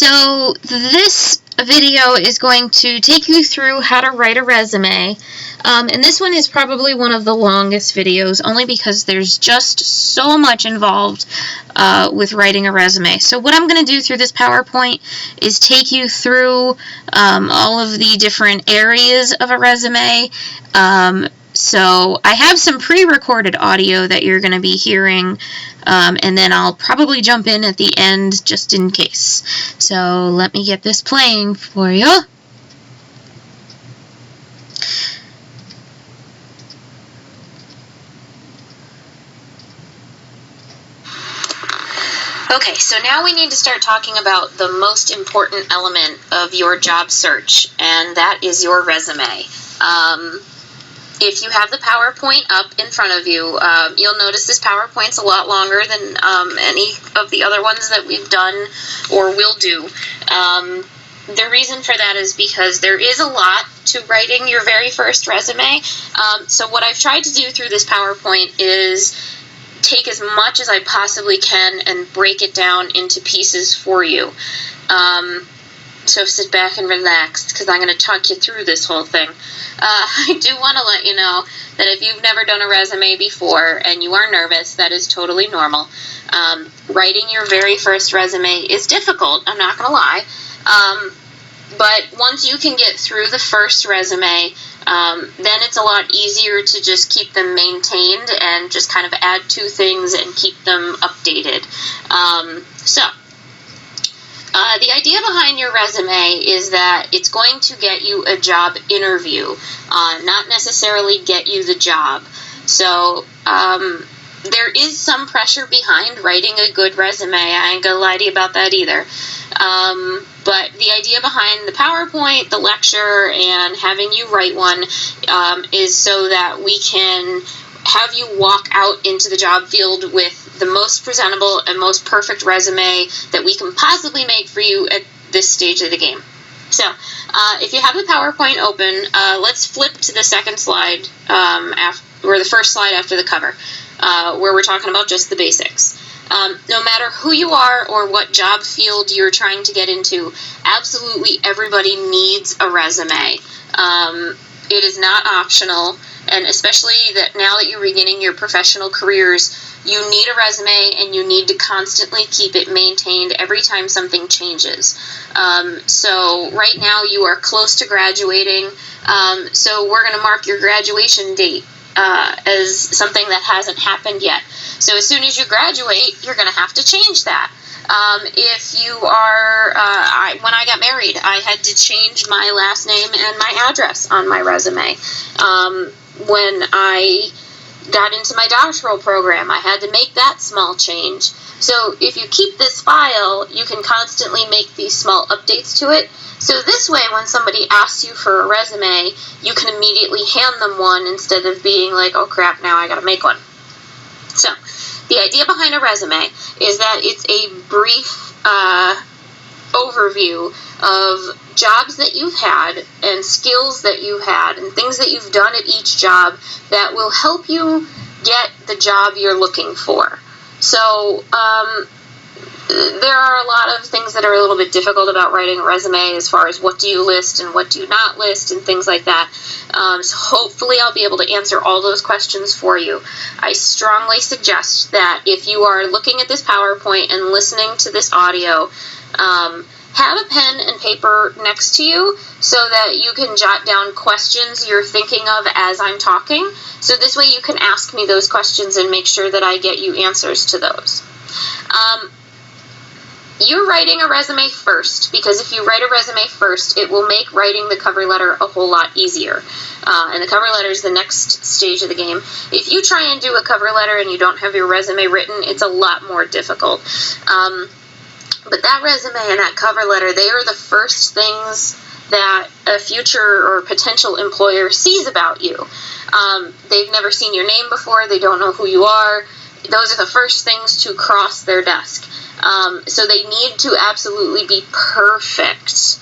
So this video is going to take you through how to write a resume. And this one is probably one of the longest videos, only because there's just so much involved with writing a resume. So what I'm going to do through this PowerPoint is take you through all of the different areas of a resume. So I have some pre-recorded audio that you're going to be hearing, and then I'll probably jump in at the end just in case. So let me get this playing for you. Okay, so now we need to start talking about the most important element of your job search, and that is your resume. If you have the PowerPoint up in front of you, you'll notice this PowerPoint's a lot longer than any of the other ones that we've done or will do. The reason for that is because there is a lot to writing your very first resume. So what I've tried to do through this PowerPoint is take as much as I possibly can and break it down into pieces for you. So sit back and relax, because I'm going to talk you through this whole thing. I do want to let you know that if you've never done a resume before and you are nervous, that is totally normal. Writing your very first resume is difficult, I'm not going to lie. But once you can get through the first resume, then it's a lot easier to just keep them maintained and just kind of add to things and keep them updated. The idea behind your resume is that it's going to get you a job interview, not necessarily get you the job. So there is some pressure behind writing a good resume. I ain't gonna lie to you about that either. But the idea behind the PowerPoint, the lecture, and having you write one is so that we can have you walk out into the job field with the most presentable and most perfect resume that we can possibly make for you at this stage of the game. So, if you have the PowerPoint open, let's flip to the second slide, or the first slide after the cover, where we're talking about just the basics. No matter who you are or what job field you're trying to get into, absolutely everybody needs a resume. It is not optional, and especially that now that you're beginning your professional careers, you need a resume and you need to constantly keep it maintained every time something changes. So right now you are close to graduating, so we're going to mark your graduation date as something that hasn't happened yet. So as soon as you graduate, you're going to have to change that. If you are, when I got married, I had to change my last name and my address on my resume. When I got into my doctoral program, I had to make that small change. So if you keep this file, you can constantly make these small updates to it. So this way, when somebody asks you for a resume, you can immediately hand them one instead of being like, oh crap, now I gotta make one. So the idea behind a resume is that it's a brief overview of jobs that you've had and skills that you've had and things that you've done at each job that will help you get the job you're looking for. So there are a lot of things that are a little bit difficult about writing a resume as far as what do you list and what do you not list and things like that. So hopefully I'll be able to answer all those questions for you. I strongly suggest that if you are looking at this PowerPoint and listening to this audio, have a pen and paper next to you so that you can jot down questions you're thinking of as I'm talking. So this way you can ask me those questions and make sure that I get you answers to those. You're writing a resume first, because if you write a resume first, it will make writing the cover letter a whole lot easier. And the cover letter is the next stage of the game. If you try and do a cover letter and you don't have your resume written, it's a lot more difficult. But that resume and that cover letter, they are the first things that a future or potential employer sees about you. They've never seen your name before. They don't know who you are. Those are the first things to cross their desk. So they need to absolutely be perfect.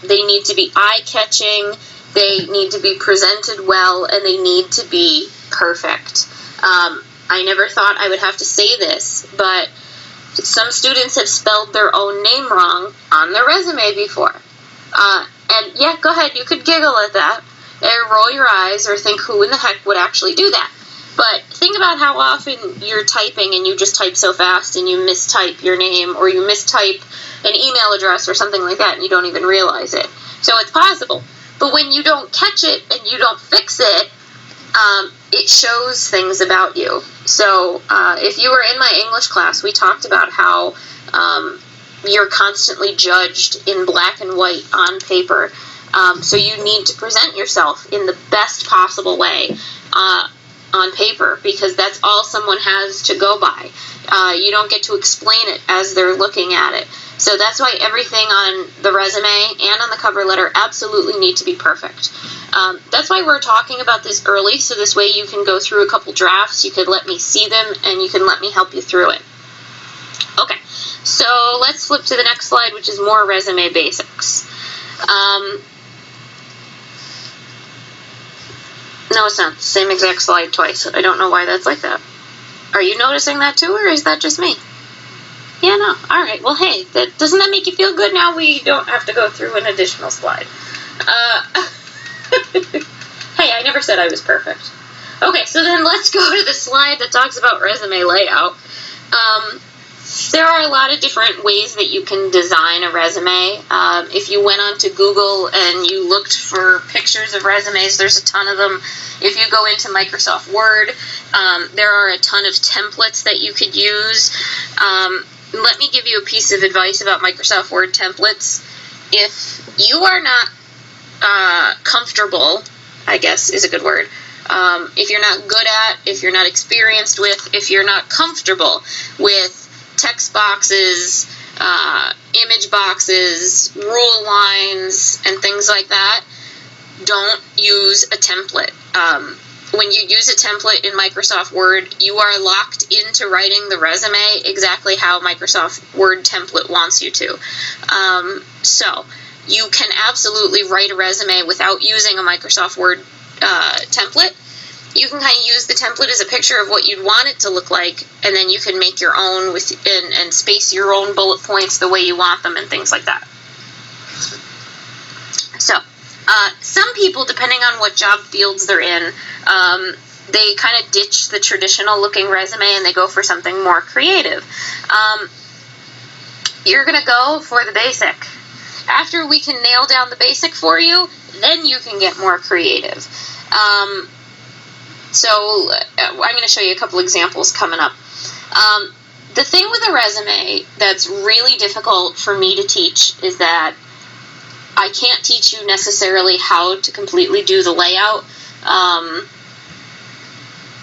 They need to be eye-catching. They need to be presented well, and they need to be perfect. I never thought I would have to say this, but Some students have spelled their own name wrong on their resume before. And yeah, go ahead, you could giggle at that, or roll your eyes, or think who in the heck would actually do that. But think about how often you're typing and you just type so fast and you mistype your name, or you mistype an email address or something like that and you don't even realize it. So it's possible. But when you don't catch it and you don't fix it, it shows things about you. So if you were in my English class, we talked about how you're constantly judged in black and white on paper. So you need to present yourself in the best possible way on paper, because that's all someone has to go by. You don't get to explain it as they're looking at it. So that's why everything on the resume and on the cover letter absolutely need to be perfect. That's why we're talking about this early, so this way you can go through a couple drafts, you could let me see them, and you can let me help you through it. Okay, so let's flip to the next slide, which is more resume basics. No, it's not. Same exact slide twice. I don't know why that's like that. Are you noticing that too, or is that just me? Yeah, no. All right. Well, hey, doesn't that make you feel good? Now we don't have to go through an additional slide. Hey, I never said I was perfect. Okay, so then let's go to the slide that talks about resume layout. There are a lot of different ways that you can design a resume. If you went onto Google and you looked for pictures of resumes, there's a ton of them. If you go into Microsoft Word, there are a ton of templates that you could use. Let me give you a piece of advice about Microsoft Word templates. If you are not comfortable, I guess is a good word, if you're not good at, if you're not experienced with, if you're not comfortable with text boxes, image boxes, rule lines, and things like that, don't use a template. When you use a template in Microsoft Word, you are locked into writing the resume exactly how Microsoft Word template wants you to. So you can absolutely write a resume without using a Microsoft Word template. You can kind of use the template as a picture of what you'd want it to look like, and then you can make your own and space your own bullet points the way you want them and things like that. So, some people, depending on what job fields they're in, they kind of ditch the traditional looking resume and they go for something more creative. You're going to go for the basic. After we can nail down the basic for you, then you can get more creative. So I'm going to show you a couple examples coming up. The thing with a resume that's really difficult for me to teach is that I can't teach you necessarily how to completely do the layout.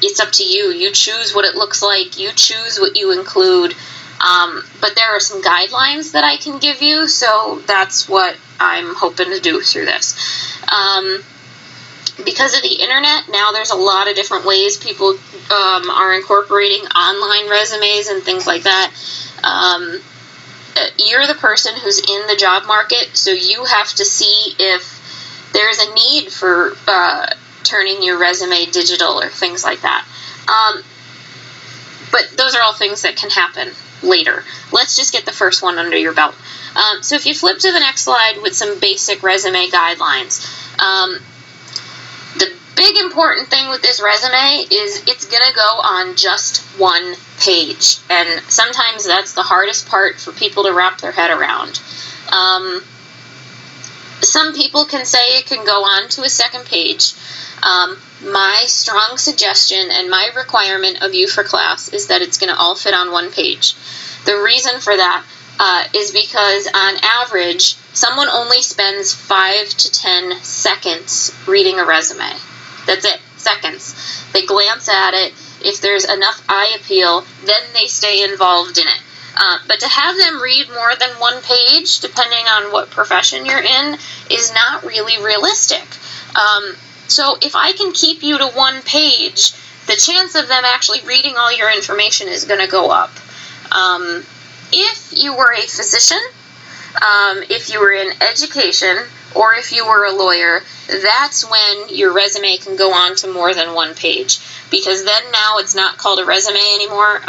It's up to you. You choose what it looks like. You choose what you include. But there are some guidelines that I can give you, so that's what I'm hoping to do through this. Because of the internet, now there's a lot of different ways people are incorporating online resumes and things like that. You're the person who's in the job market, so you have to see if there's a need for turning your resume digital or things like that. But those are all things that can happen later. Let's just get the first one under your belt. So if you flip to the next slide with some basic resume guidelines, the big important thing with this resume is it's going to go on just one page, and sometimes that's the hardest part for people to wrap their head around. Some people can say it can go on to a second page. My strong suggestion and my requirement of you for class is that it's going to all fit on one page. The reason for that is because on average, someone only spends 5 to 10 seconds reading a resume. That's it, seconds. They glance at it. If there's enough eye appeal, then they stay involved in it. But to have them read more than one page, depending on what profession you're in, is not really realistic. So if I can keep you to one page, the chance of them actually reading all your information is going to go up. If you were a physician, if you were in education, or if you were a lawyer, that's when your resume can go on to more than one page. Because then now it's not called a resume anymore.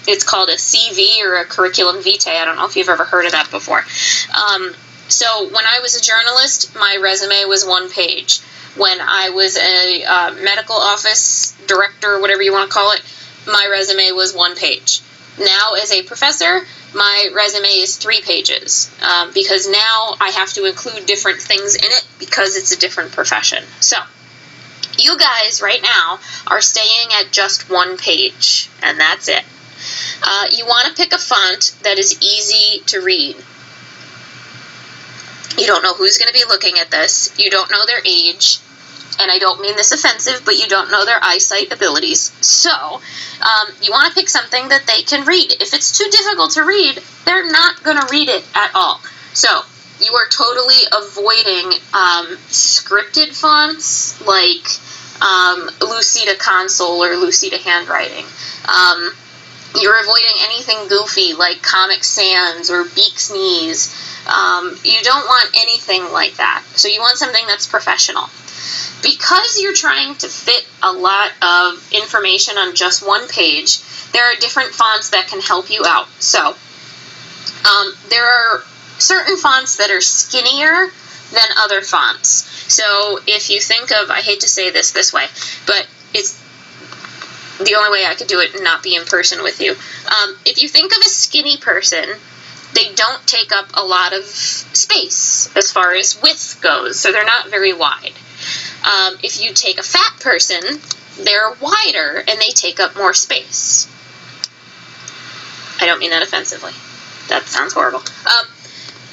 It's called a CV, or a curriculum vitae. I don't know if you've ever heard of that before. So when I was a journalist, my resume was one page. When I was a medical office director, whatever you want to call it, my resume was one page. Now, as a professor, my resume is 3 pages, because now I have to include different things in it because it's a different profession. So, you guys right now are staying at just 1 page, and that's it. You want to pick a font that is easy to read. You don't know who's going to be looking at this. You don't know their age. And I don't mean this offensive, but you don't know their eyesight abilities. So, you want to pick something that they can read. If it's too difficult to read, they're not going to read it at all. So, you are totally avoiding scripted fonts like Lucida Console or Lucida Handwriting. You're avoiding anything goofy like Comic Sans or Beaks Knees. You don't want anything like that. So you want something that's professional. Because you're trying to fit a lot of information on just 1 page, there are different fonts that can help you out. So, there are certain fonts that are skinnier than other fonts. So, if you think of, I hate to say this way, but it's the only way I could do it and not be in person with you. If you think of a skinny person, they don't take up a lot of space as far as width goes, so they're not very wide. If you take a fat person, they're wider and they take up more space. I don't mean that offensively. That sounds horrible.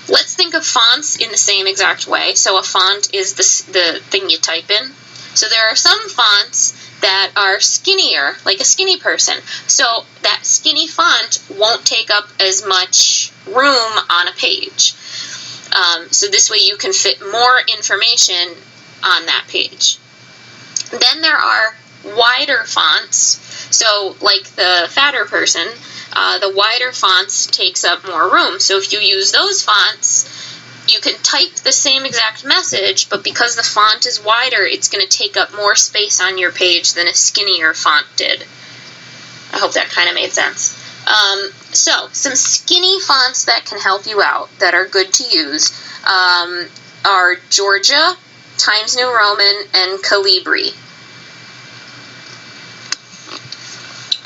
Let's think of fonts in the same exact way. So a font is the thing you type in. So there are some fonts that are skinnier, like a skinny person. So that skinny font won't take up as much room on a page. So this way you can fit more information on that page. Then there are wider fonts. So like the fatter person, the wider fonts takes up more room. So if you use those fonts, you can type the same exact message, but because the font is wider, it's going to take up more space on your page than a skinnier font did. I hope that kind of made sense. So, some skinny fonts that can help you out, that are good to use, are Georgia, Times New Roman, and Calibri.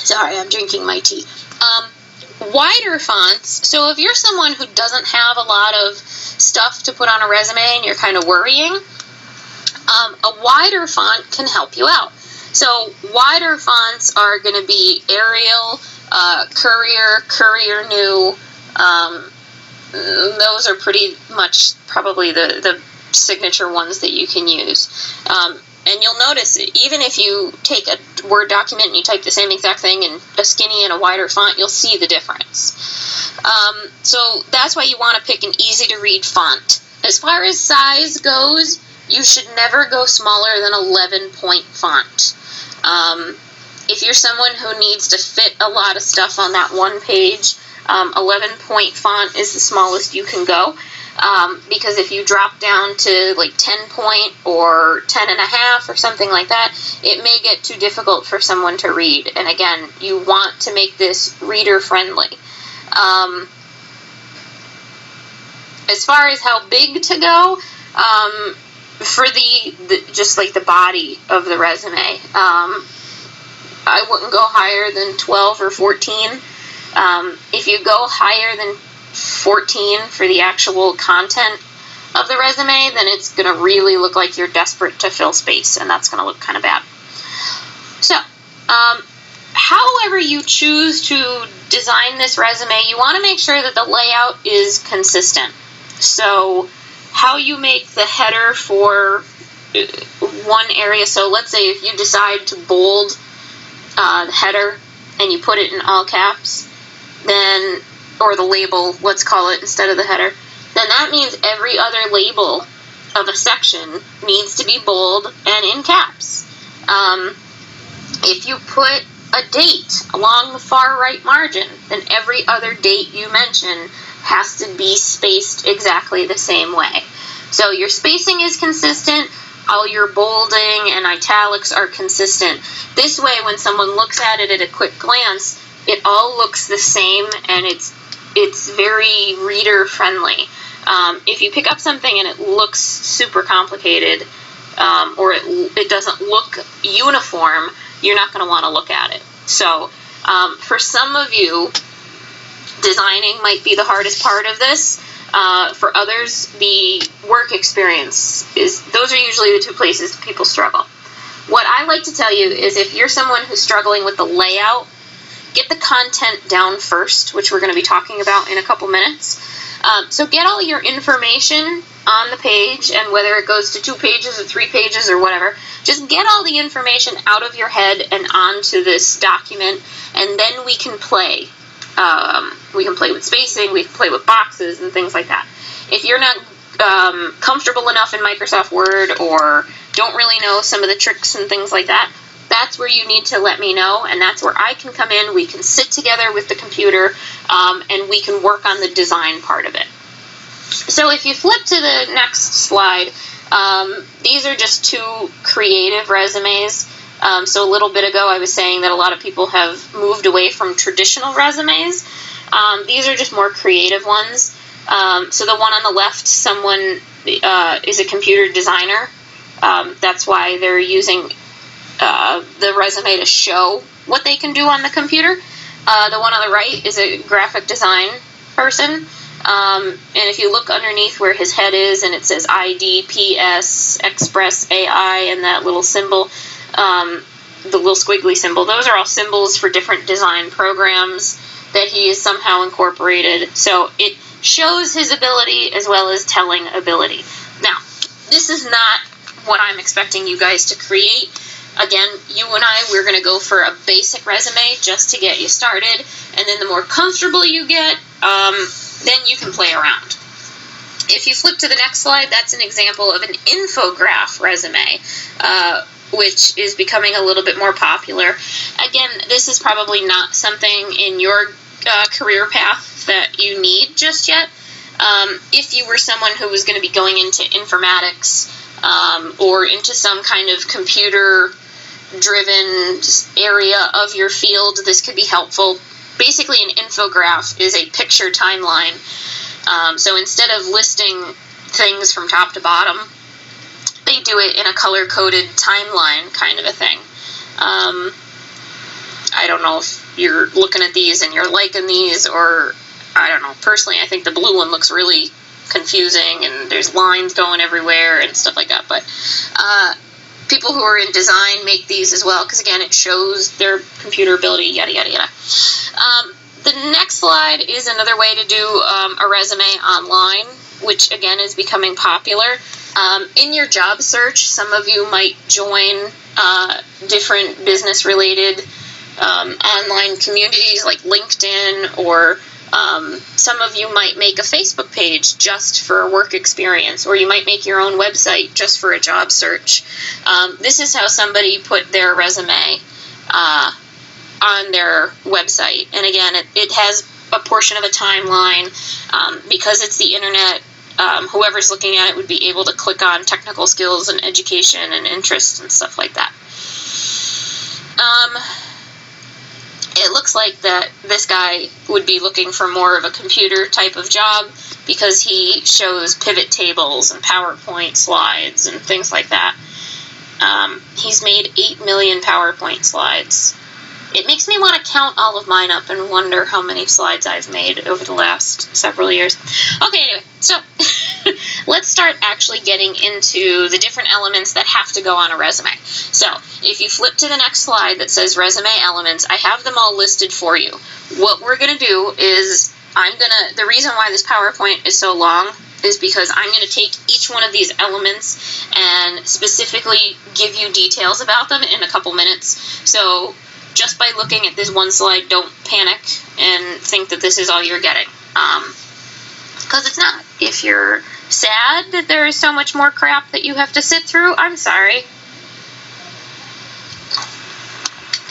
Sorry, I'm drinking my tea. Wider fonts, so if you're someone who doesn't have a lot of stuff to put on a resume and you're kind of worrying, a wider font can help you out. So wider fonts are going to be Arial, Courier New. Those are pretty much probably the signature ones that you can use. And you'll notice, even if you take a Word document and you type the same exact thing in a skinny and a wider font, you'll see the difference. So that's why you want to pick an easy-to-read font. As far as size goes, you should never go smaller than 11-point font. If you're someone who needs to fit a lot of stuff on that one page, 11-point font is the smallest you can go. Because if you drop down to like 10-point or 10.5 or something like that, it may get too difficult for someone to read. And again, you want to make this reader-friendly. As far as how big to go, for the just like the body of the resume, I wouldn't go higher than 12 or 14. If you go higher than 14 for the actual content of the resume, then it's going to really look like you're desperate to fill space, and that's going to look kind of bad. So, however you choose to design this resume, you want to make sure that the layout is consistent. So, how you make the header for one area, so let's say if you decide to bold the header and you put it in all caps, then, or the label, let's call it, instead of the header, then that means every other label of a section needs to be bold and in caps. If you put a date along the far right margin, then every other date you mention has to be spaced exactly the same way. So your spacing is consistent, all your bolding and italics are consistent. This way, when someone looks at it at a quick glance, it all looks the same, and it's very reader friendly. If you pick up something and it looks super complicated, or it doesn't look uniform, you're not going to want to look at it. So for some of you, designing might be the hardest part of this. For others, the work experience those are usually the two places people struggle. What I like to tell you is, if you're someone who's struggling with the layout, get the content down first, which we're going to be talking about in a couple minutes. So get all your information on the page, and whether it goes to 2 pages or 3 pages or whatever, just get all the information out of your head and onto this document, and then we can play. We can play with spacing, we can play with boxes and things like that. If you're not comfortable enough in Microsoft Word, or don't really know some of the tricks and things like that, that's where you need to let me know, and that's where I can come in. We can sit together with the computer, and we can work on the design part of it. So if you flip to the next slide, these are just 2 creative resumes. So a little bit ago I was saying that a lot of people have moved away from traditional resumes. These are just more creative ones. So the one on the left, someone is a computer designer. That's why they're using the resume to show what they can do on the computer. The one on the right is a graphic design person. And if you look underneath where his head is, and it says IDPS, Express AI, and that little symbol, the little squiggly symbol, those are all symbols for different design programs that he has somehow incorporated. So it shows his ability as well as telling ability. Now, this is not what I'm expecting you guys to create. Again, you and we're going to go for a basic resume just to get you started, and then the more comfortable you get, then you can play around. If you flip to the next slide, that's an example of an infograph resume, which is becoming a little bit more popular. Again, this is probably not something in your career path that you need just yet. If you were someone who was going to be going into informatics, or into some kind of computer-driven area of your field, this could be helpful. Basically, an infograph is a picture timeline. So instead of listing things from top to bottom, they do it in a color-coded timeline kind of a thing. I don't know if you're looking at these and you're liking these, or I don't know. Personally, I think the blue one looks really confusing, and there's lines going everywhere and stuff like that. But people who are in design make these as well, because again, it shows their computer ability, yada yada yada. The next slide is another way to do a resume online, which again is becoming popular. In your job search, some of you might join different business-related online communities like LinkedIn, or some of you might make a Facebook page just for work experience, or you might make your own website just for a job search. This is how somebody put their resume on their website. And again, it has a portion of a timeline. Because it's the internet, whoever's looking at it would be able to click on technical skills and education and interests and stuff like that. It looks like that this guy would be looking for more of a computer type of job, because he shows pivot tables and PowerPoint slides and things like that. He's made 8 million PowerPoint slides. It makes me want to count all of mine up and wonder how many slides I've made over the last several years. Okay, anyway, so let's start actually getting into the different elements that have to go on a resume. So if you flip to the next slide that says resume elements, I have them all listed for you. What we're going to do is the reason why this PowerPoint is so long is because I'm going to take each one of these elements and specifically give you details about them in a couple minutes. So just by looking at this one slide, don't panic and think that this is all you're getting. Because it's not. If you're sad that there is so much more crap that you have to sit through, I'm sorry.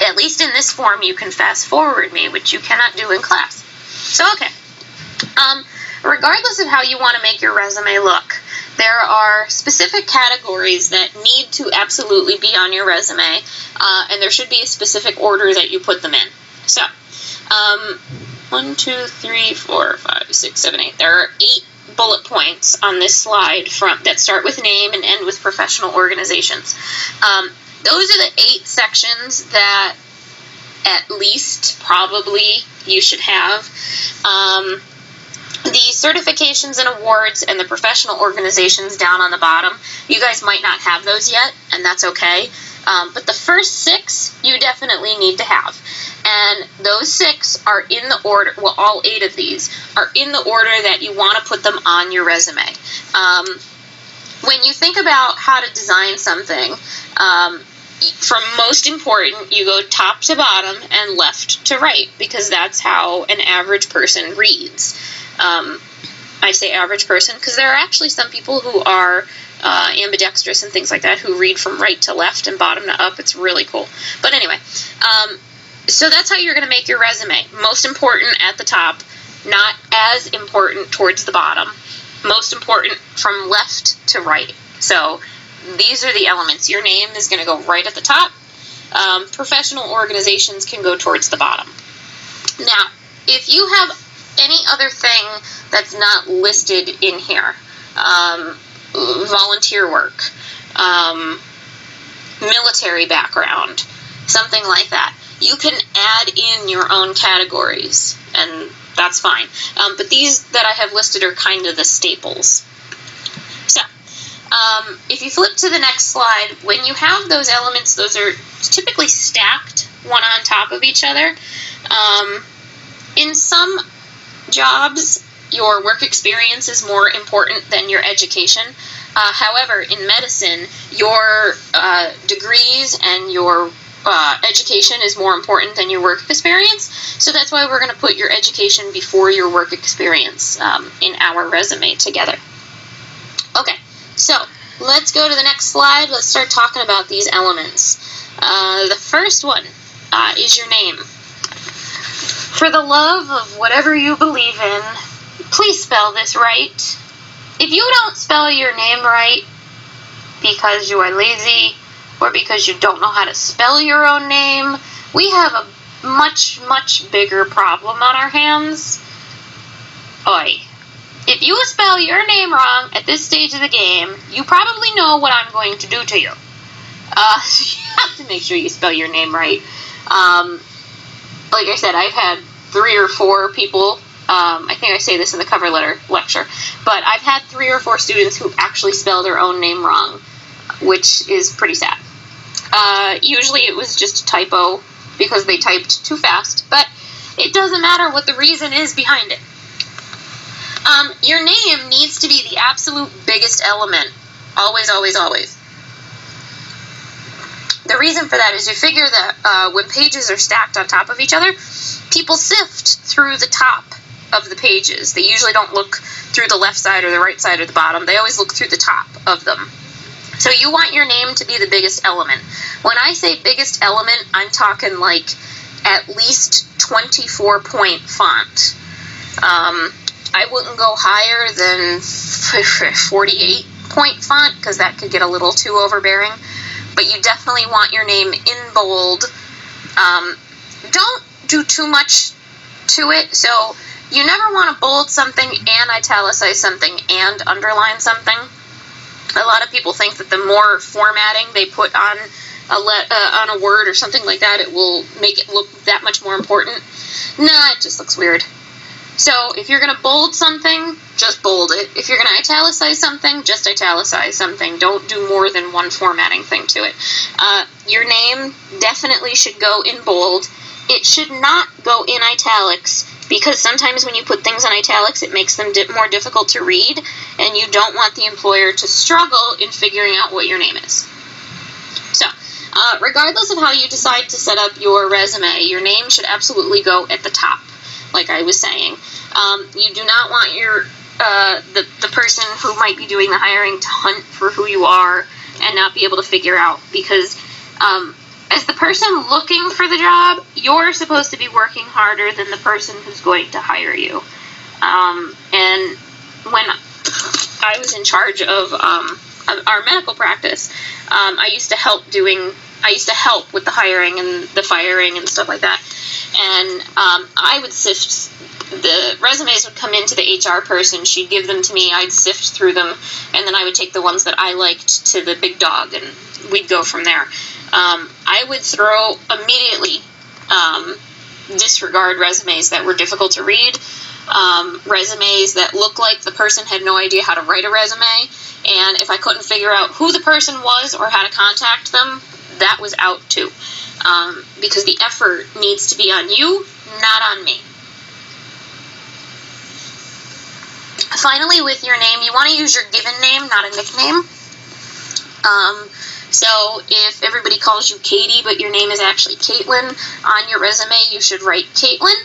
At least in this form, you can fast forward me, which you cannot do in class. So, okay. Regardless of how you want to make your resume look, there are specific categories that need to absolutely be on your resume, and there should be a specific order that you put them in. So, 1, 2, 3, 4, 5, 6, 7, 8. There are 8 bullet points on this slide that start with name and end with professional organizations. Those are the 8 sections that at least probably you should have. The certifications and awards and the professional organizations down on the bottom, you guys might not have those yet, and that's okay. But the first 6 you definitely need to have. And those 6 are in the order, well, all 8 of these are in the order that you want to put them on your resume. When you think about how to design something, from most important, you go top to bottom and left to right, because that's how an average person reads. I say average person because there are actually some people who are ambidextrous and things like that who read from right to left and bottom to up. It's really cool. But anyway, so that's how you're going to make your resume. Most important at the top, not as important towards the bottom. Most important from left to right. So these are the elements. Your name is going to go right at the top. Professional organizations can go towards the bottom. Now, if you have any other thing that's not listed in here, volunteer work, military background, something like that, you can add in your own categories, and that's fine. But these that I have listed are kind of the staples. So, if you flip to the next slide, when you have those elements, those are typically stacked one on top of each other. In some jobs, your work experience is more important than your education. However, in medicine, your degrees and your education is more important than your work experience. So that's why we're going to put your education before your work experience in our resume together. Okay, so let's go to the next slide. Let's start talking about these elements. The first one is your name. For the love of whatever you believe in, please spell this right. If you don't spell your name right because you are lazy or because you don't know how to spell your own name, we have a much, much bigger problem on our hands. Oi. If you spell your name wrong at this stage of the game, you probably know what I'm going to do to you. So you have to make sure you spell your name right. Like I said, I've had 3 or 4 people, I think I say this in the cover lecture, but I've had 3 or 4 students who actually spell their own name wrong, which is pretty sad. Usually it was just a typo because they typed too fast, but it doesn't matter what the reason is behind it. Your name needs to be the absolute biggest element. Always, always, always. The reason for that is you figure that when pages are stacked on top of each other, people sift through the top of the pages. They usually don't look through the left side or the right side or the bottom. They always look through the top of them. So you want your name to be the biggest element. When I say biggest element, I'm talking like at least 24-point font. I wouldn't go higher than 48-point font because that could get a little too overbearing. But you definitely want your name in bold. Don't do too much to it. So you never want to bold something and italicize something and underline something. A lot of people think that the more formatting they put on a word or something like that, it will make it look that much more important. Nah, it just looks weird. So if you're going to bold something, just bold it. If you're going to italicize something, just italicize something. Don't do more than one formatting thing to it. Your name definitely should go in bold. It should not go in italics, because sometimes when you put things in italics, it makes them more difficult to read, and you don't want the employer to struggle in figuring out what your name is. So, regardless of how you decide to set up your resume, your name should absolutely go at the top, like I was saying. You do not want your the person who might be doing the hiring to hunt for who you are and not be able to figure out, because as the person looking for the job, you're supposed to be working harder than the person who's going to hire you. And when I was in charge of our medical practice, I used to help with the hiring and the firing and stuff like that. And I would sift, the resumes would come into the HR person, she'd give them to me, I'd sift through them, and then I would take the ones that I liked to the big dog, and we'd go from there. I would immediately disregard resumes that were difficult to read, resumes that looked like the person had no idea how to write a resume, and if I couldn't figure out who the person was or how to contact them, that was out too. Because the effort needs to be on you, not on me. Finally, with your name, you want to use your given name, not a nickname. So if everybody calls you Katie, but your name is actually Caitlin, on your resume you should write Caitlin.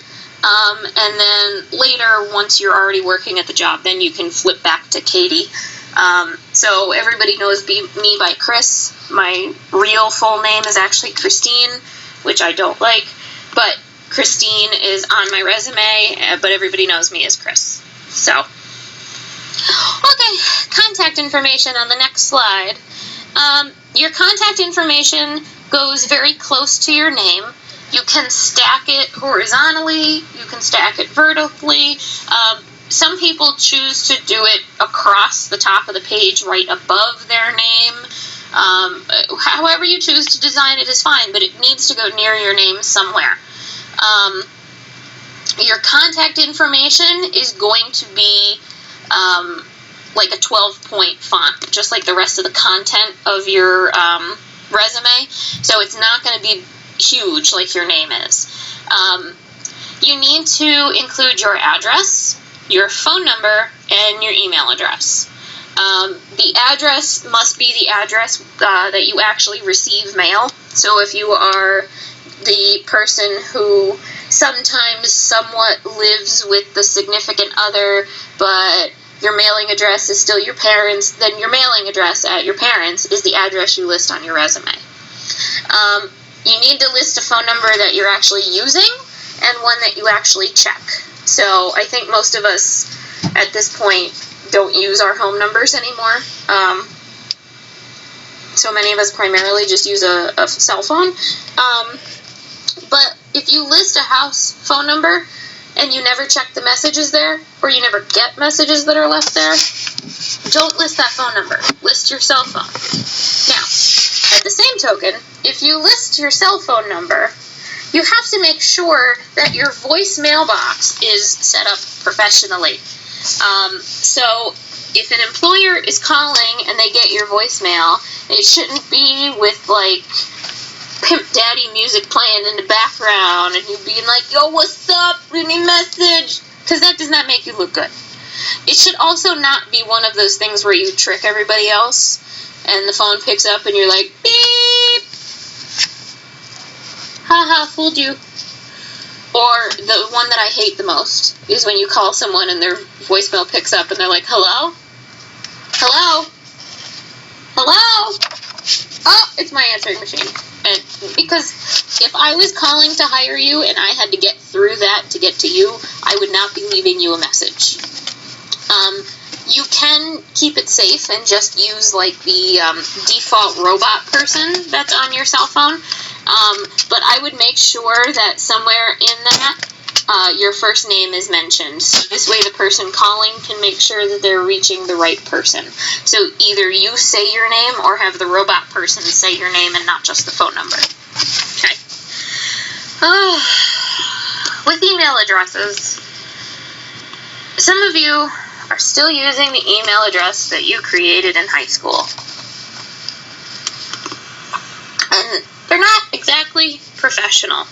And then later, once you're already working at the job, then you can flip back to Katie. So everybody knows me by Chris. My real full name is actually Christine, which I don't like, but Christine is on my resume, but everybody knows me as Chris. So, okay, contact information on the next slide. Your contact information goes very close to your name. You can stack it horizontally, you can stack it vertically. Some people choose to do it across the top of the page right above their name. However you choose to design it is fine, but it needs to go near your name somewhere. Your contact information is going to be like a 12-point font, just like the rest of the content of your resume. So it's not going to be huge like your name is. You need to include your address, your phone number, and your email address. The address must be the address that you actually receive mail. So if you are the person who sometimes somewhat lives with the significant other, but your mailing address is still your parents', then your mailing address at your parents' is the address you list on your resume. You need to list a phone number that you're actually using and one that you actually check. So I think most of us at this point don't use our home numbers anymore. So many of us primarily just use a cell phone. But if you list a house phone number and you never check the messages there, or you never get messages that are left there, don't list that phone number. List your cell phone. Now, at the same token, if you list your cell phone number, you have to make sure that your voicemail box is set up professionally. So if an employer is calling and they get your voicemail, it shouldn't be with like Pimp Daddy music playing in the background and you being like, yo, what's up, leave me a message, because that does not make you look good. It should also not be one of those things where you trick everybody else and the phone picks up and you're like, beep, haha, fooled you. Or the one that I hate the most is when you call someone and their voicemail picks up and they're like, hello? Hello? Hello? Oh, it's my answering machine. And because if I was calling to hire you and I had to get through that to get to you, I would not be leaving you a message. You can keep it safe and just use like the default robot person that's on your cell phone. But I would make sure that somewhere in that your first name is mentioned. So this way the person calling can make sure that they're reaching the right person. So either you say your name or have the robot person say your name and not just the phone number. Okay. With email addresses, some of you are still using the email address that you created in high school. And they're not exactly professional.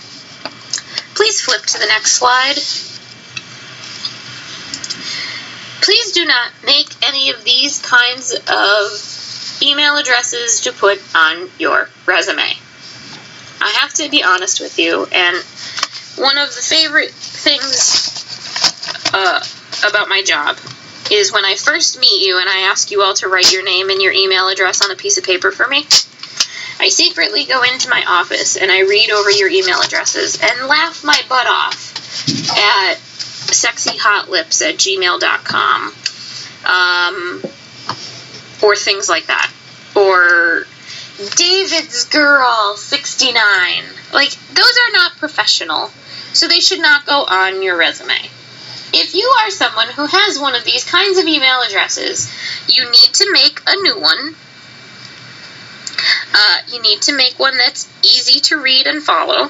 Please flip to the next slide. Please do not make any of these kinds of email addresses to put on your resume. I have to be honest with you, and one of the favorite things about my job is when I first meet you and I ask you all to write your name and your email address on a piece of paper for me. I secretly go into my office and I read over your email addresses and laugh my butt off at sexyhotlips@gmail.com. or things like that. Or David's girl, 69. Like, those are not professional, so they should not go on your resume. If you are someone who has one of these kinds of email addresses, you need to make a new one. You need to make one that's easy to read and follow,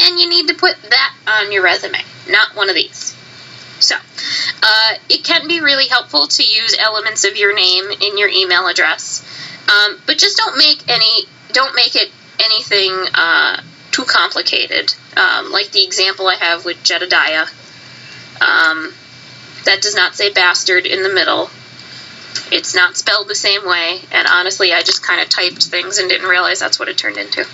and you need to put that on your resume, not one of these. So, it can be really helpful to use elements of your name in your email address, but just don't make it anything too complicated. Like the example I have with Jedediah. That does not say bastard in the middle. It's not spelled the same way, and honestly, I just kind of typed things and didn't realize that's what it turned into.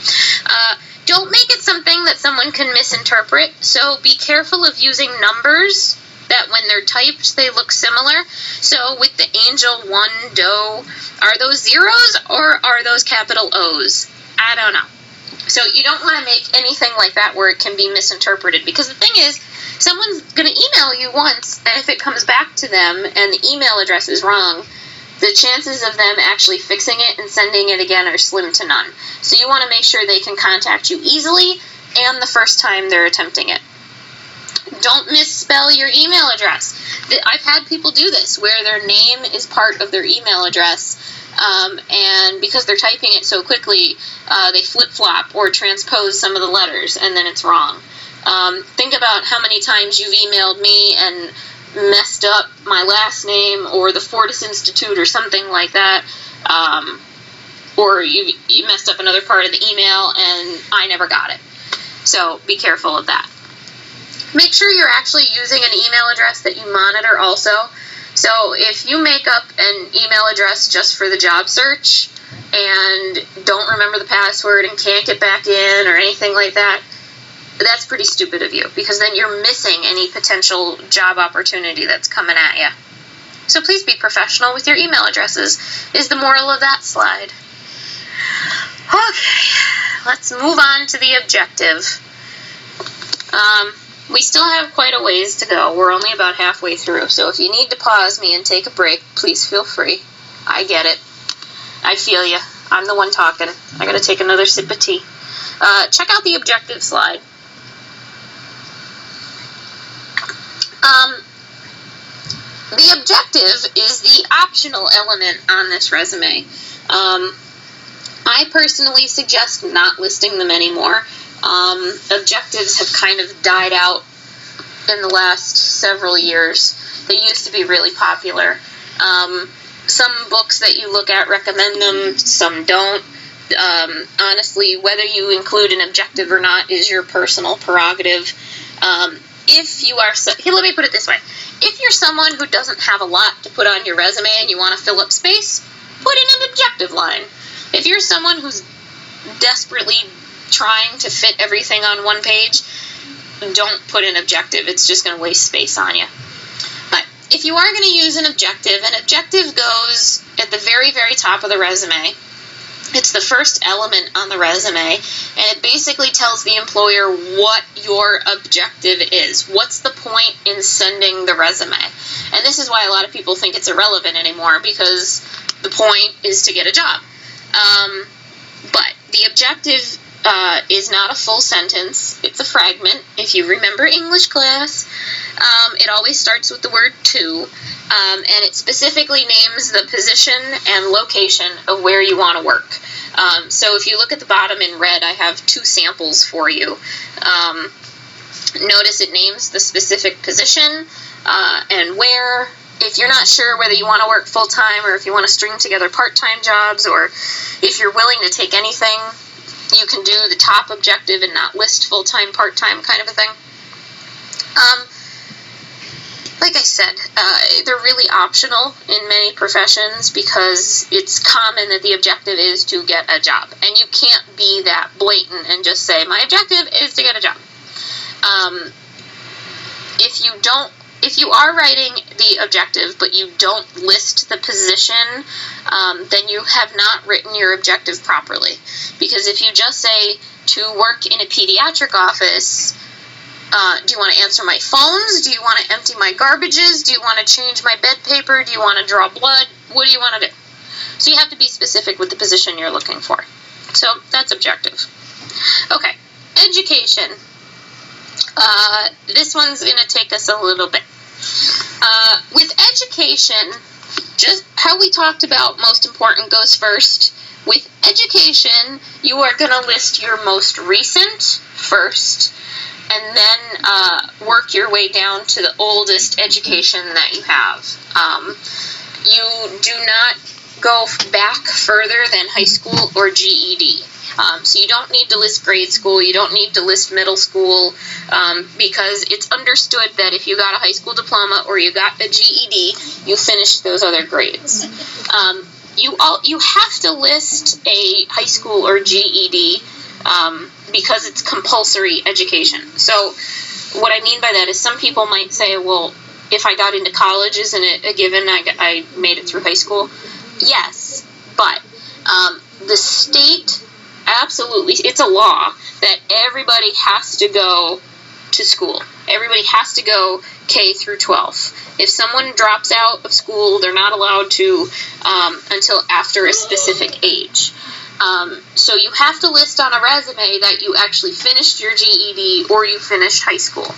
Don't make it something that someone can misinterpret, so be careful of using numbers that when they're typed, they look similar. So with the angel, one, doe, are those zeros or are those capital O's? I don't know. So you don't want to make anything like that where it can be misinterpreted, because the thing is, someone's going to email you once, and if it comes back to them and the email address is wrong, the chances of them actually fixing it and sending it again are slim to none. So you want to make sure they can contact you easily and the first time they're attempting it. Don't misspell your email address. I've had people do this, where their name is part of their email address, and because they're typing it so quickly, they flip-flop or transpose some of the letters, and then it's wrong. Think about how many times you've emailed me and messed up my last name or the Fortis Institute or something like that, or you messed up another part of the email and I never got it. So be careful of that. Make sure you're actually using an email address that you monitor also. So if you make up an email address just for the job search and don't remember the password and can't get back in or anything like that, that's pretty stupid of you, because then you're missing any potential job opportunity that's coming at you. So please be professional with your email addresses, is the moral of that slide. Okay, let's move on to the objective. We still have quite a ways to go. We're only about halfway through, so if you need to pause me and take a break, please feel free. I get it. I feel you. I'm the one talking. I gotta take another sip of tea. Check out the objective slide. The objective is the optional element on this resume. I personally suggest not listing them anymore. Objectives have kind of died out in the last several years. They used to be really popular. Some books that you look at recommend them, some don't. Honestly, whether you include an objective or not is your personal prerogative. If you are, let me put it this way. If you're someone who doesn't have a lot to put on your resume and you want to fill up space, put in an objective line. If you're someone who's desperately trying to fit everything on one page, don't put an objective. It's just going to waste space on you. But if you are going to use an objective goes at the very, very top of the resume. It's the first element on the resume, and it basically tells the employer what your objective is. What's the point in sending the resume? And this is why a lot of people think it's irrelevant anymore, because the point is to get a job. But the objective is not a full sentence. It's a fragment. If you remember English class, it always starts with the word to, and it specifically names the position and location of where you want to work. So if you look at the bottom in red, I have two samples for you. Notice it names the specific position and where. If you're not sure whether you want to work full-time or if you want to string together part-time jobs, or if you're willing to take anything, you can do the top objective and not list full-time, part-time kind of a thing. Like I said, they're really optional in many professions because it's common that the objective is to get a job. And you can't be that blatant and just say, my objective is to get a job. If you are writing the objective but you don't list the position, then you have not written your objective properly. Because if you just say to work in a pediatric office, Do you want to answer my phones? Do you want to empty my garbages? Do you want to change my bed paper? Do you want to draw blood? What do you want to do? So you have to be specific with the position you're looking for. So that's objective. Okay, education. This one's going to take us a little bit. With education, just how we talked about most important goes first. With education, you are going to list your most recent first, and then work your way down to the oldest education that you have. You do not go back further than high school or GED. So you don't need to list grade school, you don't need to list middle school, because it's understood that if you got a high school diploma or you got a GED, you finished those other grades. You have to list a high school or GED because it's compulsory education. So what I mean by that is some people might say, well, if I got into college, isn't it a given I made it through high school? Yes, but the state, absolutely, it's a law that everybody has to go to school. Everybody has to go K through 12. If someone drops out of school, they're not allowed to until after a specific age. So you have to list on a resume that you actually finished your GED or you finished high school.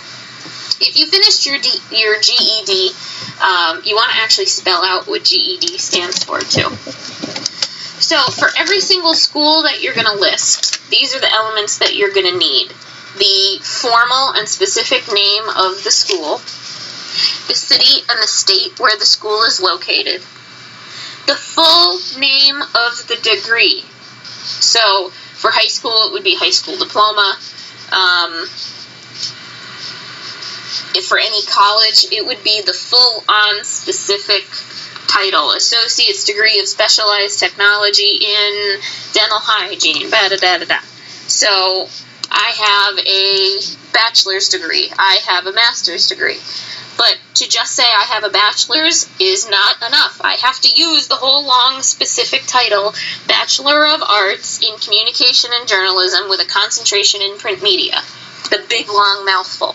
If you finished your GED, you want to actually spell out what GED stands for too. So for every single school that you're going to list, these are the elements that you're going to need. The formal and specific name of the school, the city and the state where the school is located, the full name of the degree. So for high school, it would be high school diploma. If for any college, it would be the full-on specific title, Associate's Degree of Specialized Technology in Dental Hygiene, da-da-da-da-da. So I have a bachelor's degree. I have a master's degree. But to just say I have a bachelor's is not enough. I have to use the whole long specific title, Bachelor of Arts in Communication and Journalism with a concentration in print media. The big long mouthful.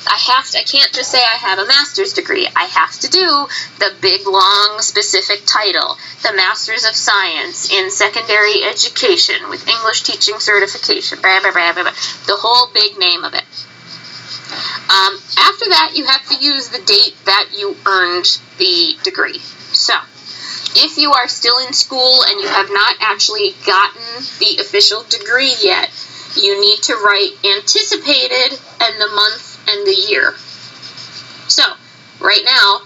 I can't just say I have a master's degree. I have to do the big, long, specific title, the Master's of Science in Secondary Education with English Teaching Certification, blah, blah, blah, blah, blah, the whole big name of it. After that, you have to use the date that you earned the degree. So, if you are still in school and you have not actually gotten the official degree yet, you need to write anticipated and the month and the year. So, right now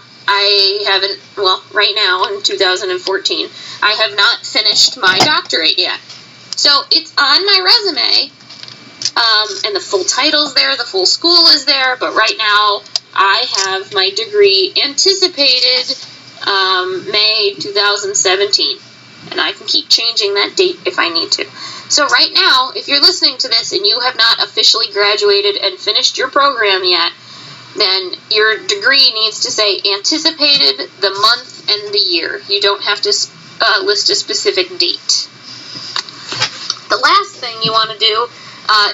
in 2014, I have not finished my doctorate yet. So, it's on my resume, and the full title's there, the full school is there, but right now, I have my degree anticipated May 2017, and I can keep changing that date if I need to. So right now, if you're listening to this and you have not officially graduated and finished your program yet, then your degree needs to say anticipated, the month, and the year. You don't have to list a specific date. The last thing you want to do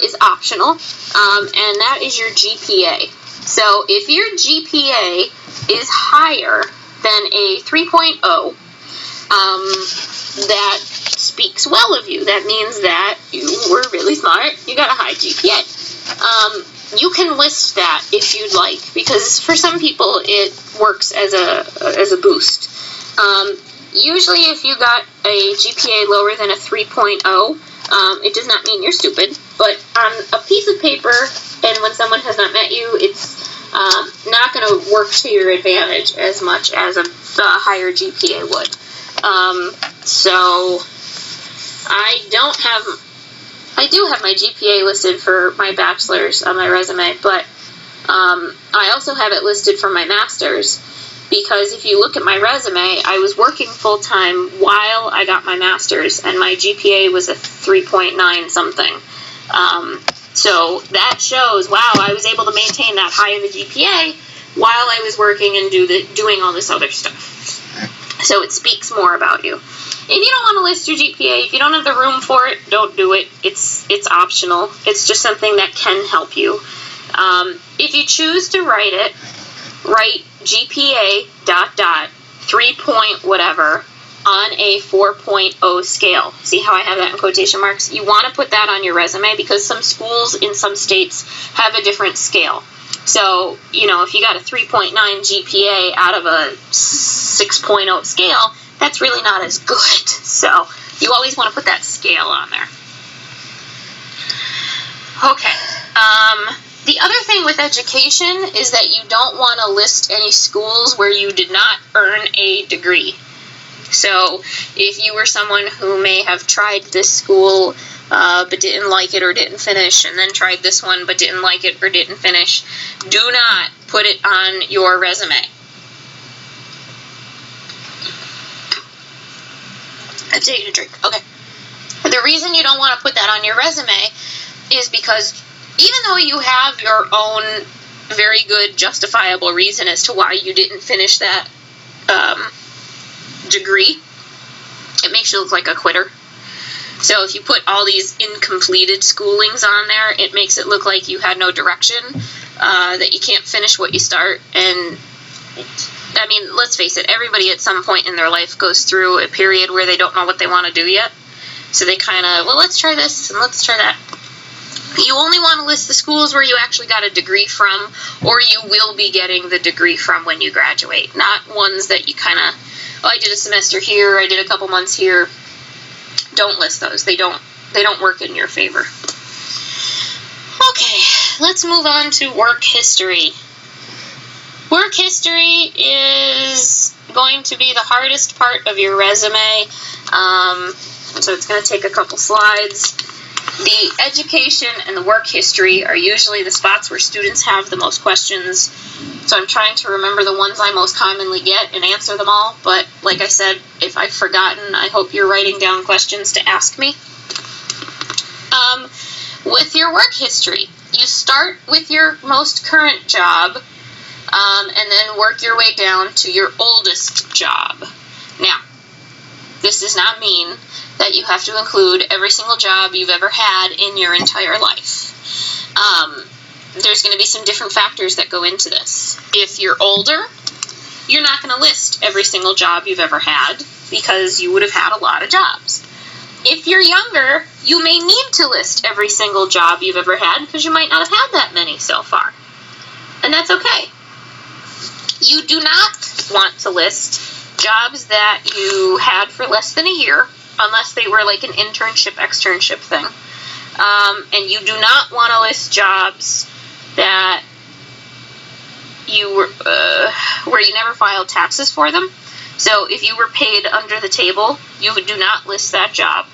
is optional, and that is your GPA. So if your GPA is higher than a 3.0, that speaks well of you. That means that you were really smart, you got a high GPA. You can list that if you'd like, because for some people it works as a boost. Usually if you got a GPA lower than a 3.0, it does not mean you're stupid, but on a piece of paper, and when someone has not met you, it's not going to work to your advantage as much as a higher GPA would. So I do have my GPA listed for my bachelor's on my resume, but I also have it listed for my master's, because if you look at my resume, I was working full-time while I got my master's, and my GPA was a 3.9 something. So that shows, wow, I was able to maintain that high of a GPA while I was working and doing all this other stuff. So it speaks more about you. If you don't want to list your GPA, if you don't have the room for it, don't do it. It's optional. It's just something that can help you. If you choose to write it, write GPA ... 3 point whatever on a 4.0 scale. See how I have that in quotation marks? You want to put that on your resume because some schools in some states have a different scale. So, if you got a 3.9 GPA out of a 6.0 scale, that's really not as good. So, you always want to put that scale on there. Okay. The other thing with education is that you don't want to list any schools where you did not earn a degree. So if you were someone who may have tried this school but didn't like it or didn't finish, and then tried this one but didn't like it or didn't finish, do not put it on your resume. I'll take you to drink. Okay. The reason you don't want to put that on your resume is because even though you have your own very good justifiable reason as to why you didn't finish that degree, it makes you look like a quitter. So if you put all these incompleted schoolings on there, it makes it look like you had no direction, that you can't finish what you start. And I mean, let's face it, everybody at some point in their life goes through a period where they don't know what they want to do yet. So they kind of, let's try this and let's try that. You only want to list the schools where you actually got a degree from, or you will be getting the degree from when you graduate, not ones that you kind of, I did a semester here, I did a couple months here. Don't list those. They don't work in your favor. Okay, let's move on to work history. Work history is going to be the hardest part of your resume, so it's going to take a couple slides. The education and the work history are usually the spots where students have the most questions, so I'm trying to remember the ones I most commonly get and answer them all, but like I said, if I've forgotten, I hope you're writing down questions to ask me. With your work history, you start with your most current job, and then work your way down to your oldest job. Now, this does not mean that you have to include every single job you've ever had in your entire life. There's going to be some different factors that go into this. If you're older, you're not going to list every single job you've ever had because you would have had a lot of jobs. If you're younger, you may need to list every single job you've ever had because you might not have had that many so far. And that's okay. You do not want to list jobs that you had for less than a year, unless they were like an internship, externship thing. And you do not want to list jobs that you were, where you never filed taxes for them. So if you were paid under the table, you do not list that job.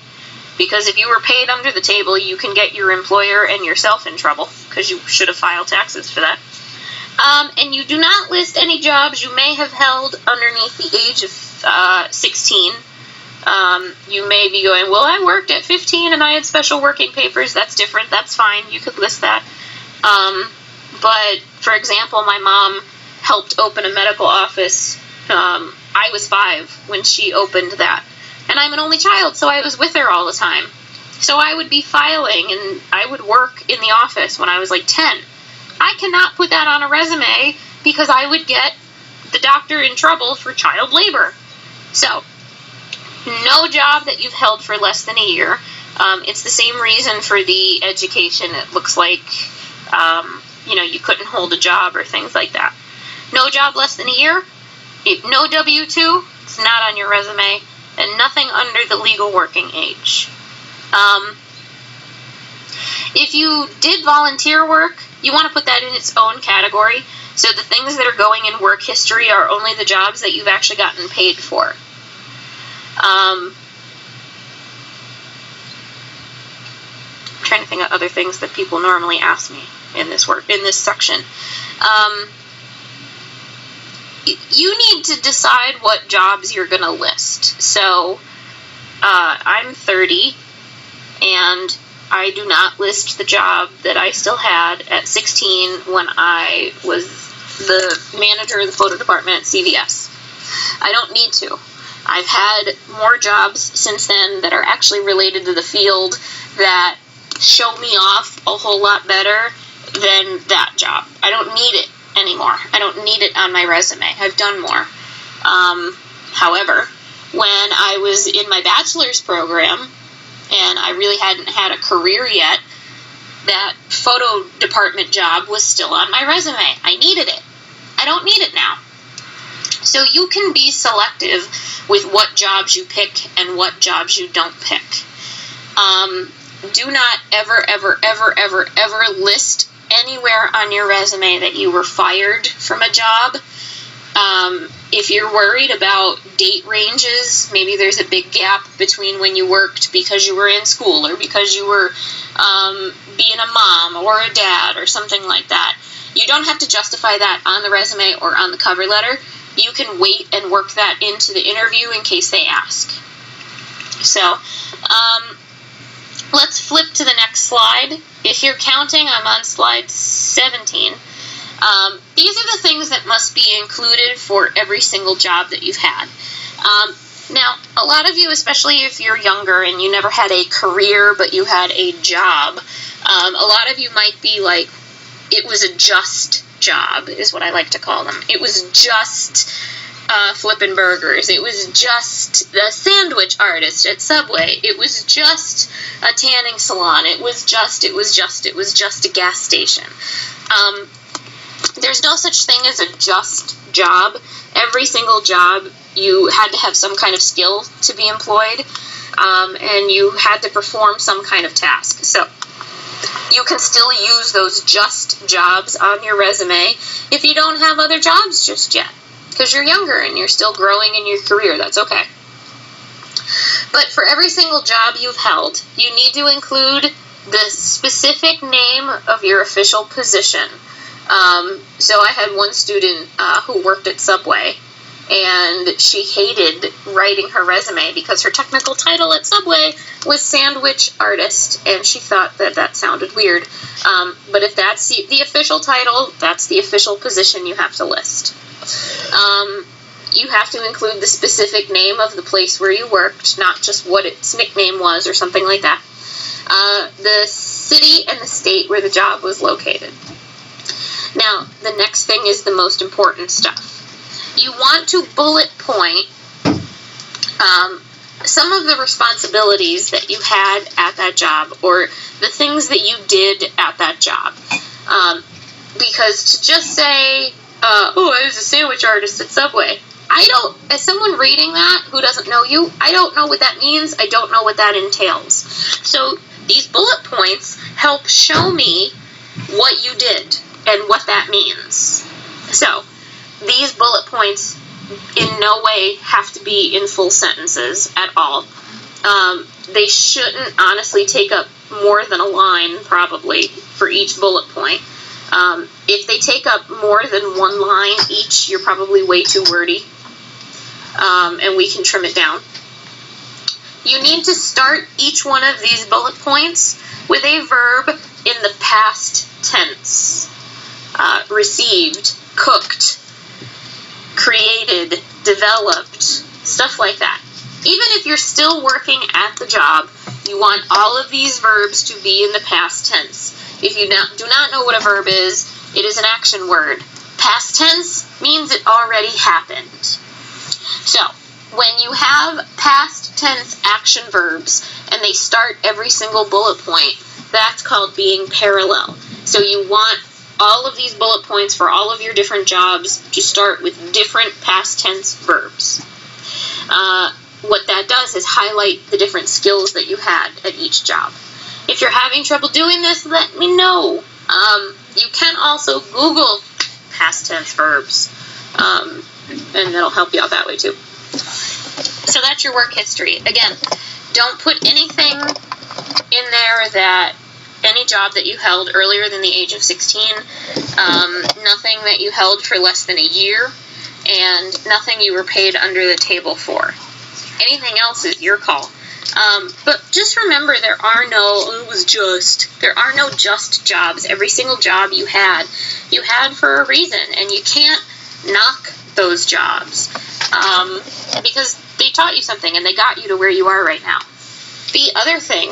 Because if you were paid under the table, you can get your employer and yourself in trouble, because you should have filed taxes for that. And you do not list any jobs you may have held underneath the age of 16. You may be going, well, I worked at 15 and I had special working papers. That's different. That's fine. You could list that. But, for example, my mom helped open a medical office. I was 5 when she opened that. And I'm an only child, so I was with her all the time. So I would be filing, and I would work in the office when I was like 10. I cannot put that on a resume because I would get the doctor in trouble for child labor. So, no job that you've held for less than a year. It's the same reason for the education. It looks like, you couldn't hold a job or things like that. No job less than a year. No W-2. It's not on your resume. And nothing under the legal working age. If you did volunteer work, you want to put that in its own category. So the things that are going in work history are only the jobs that you've actually gotten paid for. I'm trying to think of other things that people normally ask me in this section. You need to decide what jobs you're going to list. So, I'm 30, and I do not list the job that I still had at 16 when I was the manager of the photo department at CVS. I don't need to. I've had more jobs since then that are actually related to the field that show me off a whole lot better than that job. I don't need it anymore. I don't need it on my resume. I've done more. However, when I was in my bachelor's program and I really hadn't had a career yet, that photo department job was still on my resume. I needed it. I don't need it now. So you can be selective with what jobs you pick and what jobs you don't pick. Do not ever list anywhere on your resume that you were fired from a job. If you're worried about date ranges, maybe there's a big gap between when you worked because you were in school or because you were being a mom or a dad or something like that. You don't have to justify that on the resume or on the cover letter. You can wait and work that into the interview in case they ask. So, let's flip to the next slide. If you're counting, I'm on slide 17. These are the things that must be included for every single job that you've had. Now, a lot of you, especially if you're younger and you never had a career but you had a job, a lot of you might be like, it was a just job, is what I like to call them. It was just flipping burgers. It was just the sandwich artist at Subway. It was just a tanning salon. It was just a gas station. There's no such thing as a just job. Every single job, you had to have some kind of skill to be employed, and you had to perform some kind of task. So you can still use those just jobs on your resume if you don't have other jobs just yet, because you're younger and you're still growing in your career. That's okay. But for every single job you've held, you need to include the specific name of your official position. So I had one student who worked at Subway, and she hated writing her resume because her technical title at Subway was sandwich artist, and she thought that that sounded weird. But if that's the official title, that's the official position you have to list. You have to include the specific name of the place where you worked, not just what its nickname was or something like that. The city and the state where the job was located. Now, the next thing is the most important stuff. You want to bullet point some of the responsibilities that you had at that job or the things that you did at that job. Because to just say, I was a sandwich artist at Subway, as someone reading that who doesn't know you, I don't know what that means. I don't know what that entails. So these bullet points help show me what you did and what that means. So these bullet points in no way have to be in full sentences at all. They shouldn't honestly take up more than a line, probably, for each bullet point. If they take up more than one line each, you're probably way too wordy, and we can trim it down. You need to start each one of these bullet points with a verb in the past tense. Received, cooked, created, developed, stuff like that. Even if you're still working at the job, you want all of these verbs to be in the past tense. If you do not know what a verb is, it is an action word. Past tense means it already happened. So, when you have past tense action verbs and they start every single bullet point, that's called being parallel. So you want all of these bullet points for all of your different jobs to start with different past tense verbs. What that does is highlight the different skills that you had at each job. If you're having trouble doing this, let me know. You can also Google past tense verbs, and that'll help you out that way too. So that's your work history. Again, don't put anything in there that any job that you held earlier than the age of 16, nothing that you held for less than a year, and nothing you were paid under the table for. Anything else is your call. But just remember, there are no just jobs. Every single job you had for a reason, and you can't knock those jobs because they taught you something and they got you to where you are right now. The other thing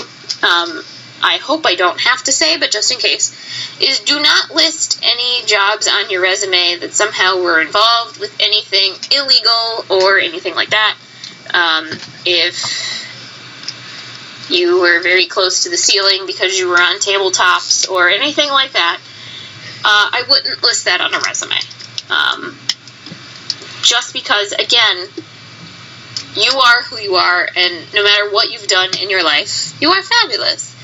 I hope I don't have to say, but just in case, is do not list any jobs on your resume that somehow were involved with anything illegal or anything like that. If you were very close to the ceiling because you were on tabletops or anything like that, I wouldn't list that on a resume. Just because, again, you are who you are, and no matter what you've done in your life, you are fabulous.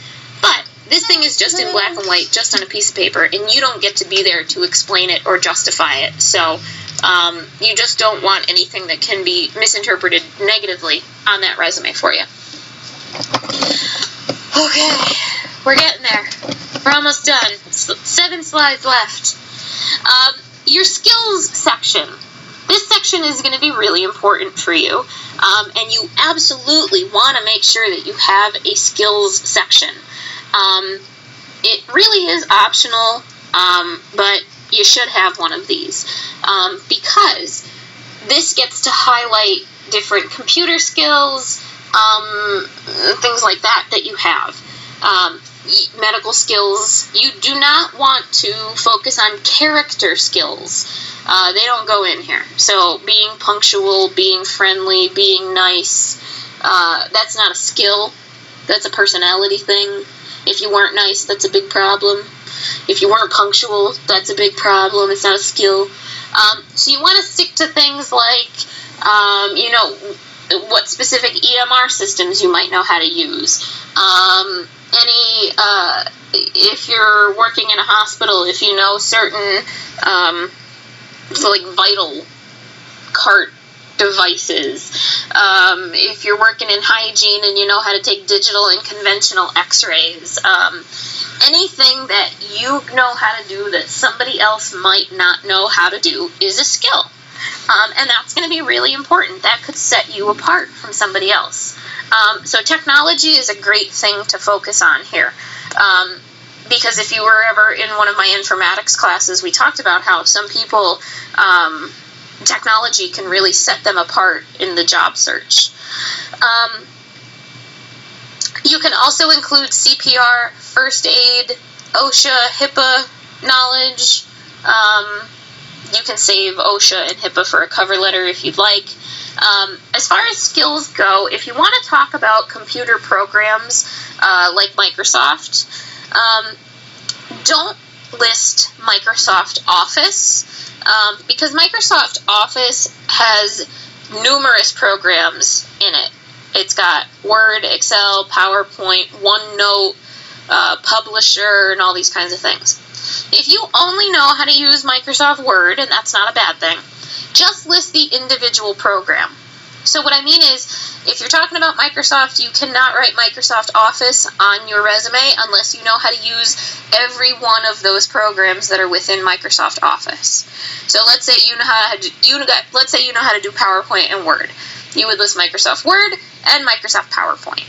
But this thing is just in black and white, just on a piece of paper, and you don't get to be there to explain it or justify it. So you just don't want anything that can be misinterpreted negatively on that resume for you. Okay, we're getting there. We're almost done. 7 slides left. Your skills section. This section is going to be really important for you, and you absolutely want to make sure that you have a skills section. It really is optional, but you should have one of these, because this gets to highlight different computer skills, things like that you have. Medical skills. You do not want to focus on character skills. They don't go in here. So being punctual, being friendly, being nice, that's not a skill. That's a personality thing. If you weren't nice, that's a big problem. If you weren't punctual, that's a big problem. It's not a skill. So you want to stick to things like, what specific EMR systems you might know how to use. If you're working in a hospital, if you know certain, vital cart devices, if you're working in hygiene and you know how to take digital and conventional x-rays, anything that you know how to do that somebody else might not know how to do is a skill. And that's going to be really important. That could set you apart from somebody else. So technology is a great thing to focus on here. Because if you were ever in one of my informatics classes, we talked about how some people, technology can really set them apart in the job search. You can also include CPR, first aid, OSHA, HIPAA knowledge. You can save OSHA and HIPAA for a cover letter if you'd like. As far as skills go, if you want to talk about computer programs like Microsoft, don't list Microsoft Office, because Microsoft Office has numerous programs in it. It's got Word, Excel, PowerPoint, OneNote, Publisher, and all these kinds of things. If you only know how to use Microsoft Word, and that's not a bad thing, just list the individual program. So what I mean is, if you're talking about Microsoft, you cannot write Microsoft Office on your resume unless you know how to use every one of those programs that are within Microsoft Office. So let's say you know how to do PowerPoint and Word. You would list Microsoft Word and Microsoft PowerPoint.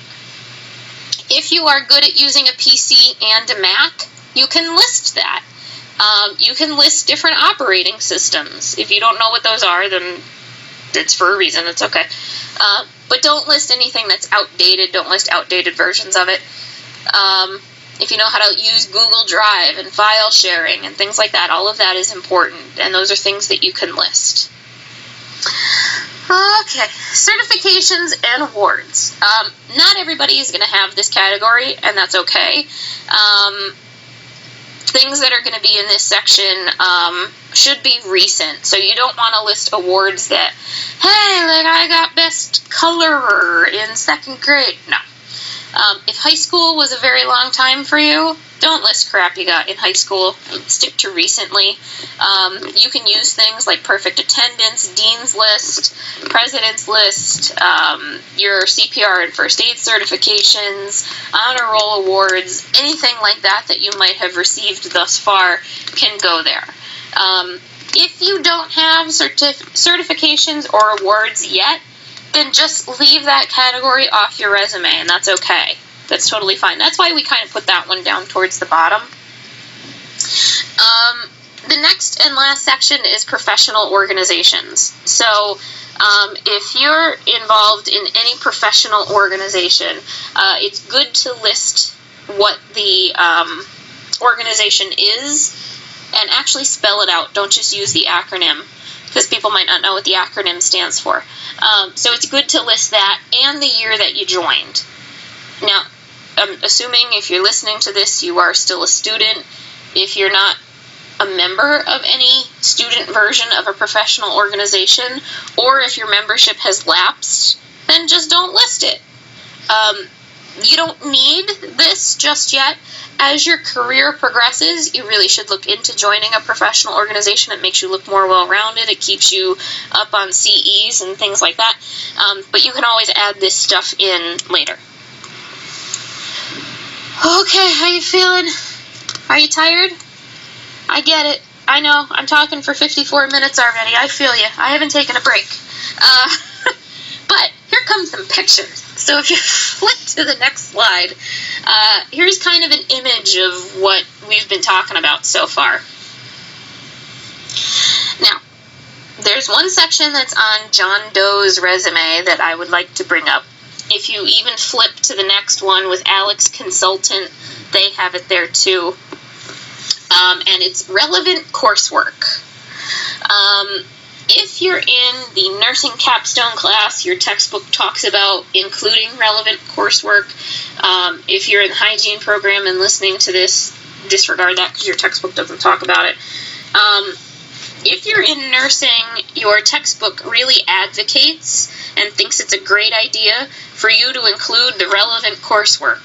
If you are good at using a PC and a Mac, you can list that. You can list different operating systems. If you don't know what those are, then it's for a reason. It's okay. But don't list anything that's outdated. Don't list outdated versions of it. If you know how to use Google Drive and file sharing and things like that, all of that is important, and those are things that you can list. Okay, certifications and awards. Not everybody is going to have this category, and that's okay. Things that are going to be in this section should be recent. So you don't want to list awards that, hey, like I got best colorer in 2nd grade. No. If high school was a very long time for you, don't list crap you got in high school. Stick to recently. You can use things like perfect attendance, dean's list, president's list, your CPR and first aid certifications, honor roll awards, anything like that that you might have received thus far can go there. If you don't have certifications or awards yet, then just leave that category off your resume, and that's okay. That's totally fine. That's why we kind of put that one down towards the bottom. The next and last section is professional organizations. So if you're involved in any professional organization, it's good to list what the organization is and actually spell it out. Don't just use the acronym, because people might not know what the acronym stands for. So it's good to list that and the year that you joined. Now, I'm assuming if you're listening to this, you are still a student. If you're not a member of any student version of a professional organization, or if your membership has lapsed, then just don't list it. You don't need this just yet. As your career progresses, you really should look into joining a professional organization. It makes you look more well-rounded. It keeps you up on CEs and things like that. But you can always add this stuff in later. Okay, how you feeling? Are you tired? I get it. I know. I'm talking for 54 minutes already. I feel you. I haven't taken a break. But here comes some pictures. So if you flip to the next slide, here's kind of an image of what we've been talking about so far. Now, there's one section that's on John Doe's resume that I would like to bring up. If you even flip to the next one with Alex Consultant, they have it there too. And it's relevant coursework. If you're in the nursing capstone class, your textbook talks about including relevant coursework. If you're in the hygiene program and listening to this, disregard that because your textbook doesn't talk about it. If you're in nursing, your textbook really advocates and thinks it's a great idea for you to include the relevant coursework.